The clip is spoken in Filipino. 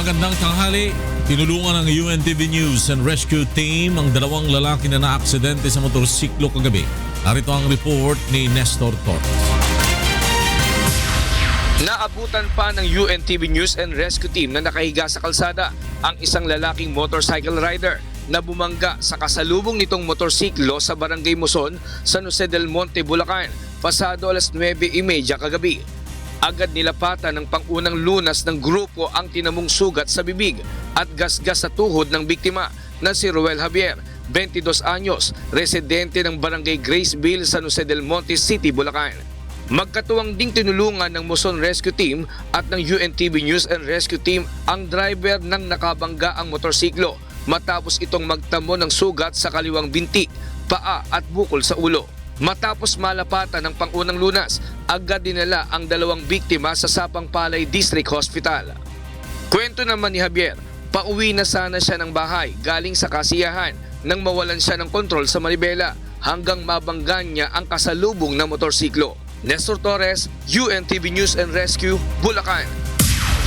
Magandang tanghali. Tinulungan ng UNTV News and Rescue Team ang dalawang lalaki na naaksidente sa motorsiklo kagabi. Narito ang report ni Nestor Torres. Naabutan pa ng UNTV News and Rescue Team na nakahiga sa kalsada ang isang lalaking motorcycle rider na bumangga sa kasalubong nitong motorsiklo sa Barangay Muson, San Jose del Monte, Bulacan, pasado alas 9:30 kagabi. Agad nilapatan ng pangunang lunas ng grupo ang tinamong sugat sa bibig at gasgas sa tuhod ng biktima na si Roel Javier, 22 anyos, residente ng Barangay Graceville, San Jose del Monte City, Bulacan. Magkatuwang ding tinulungan ng Muson Rescue Team at ng UNTV News and Rescue Team ang driver ng nakabangga ang motorsiklo matapos itong magtamo ng sugat sa kaliwang binti, paa at bukol sa ulo. Matapos malapatan ng pangunang lunas, agad dinala ang dalawang biktima sa Sapang Palay District Hospital. Kwento naman ni Javier, pauwi na sana siya ng bahay galing sa kasiyahan nang mawalan siya ng kontrol sa manibela hanggang mabangga niya ang kasalubong na motorsiklo. Nestor Torres, UNTV News and Rescue, Bulacan.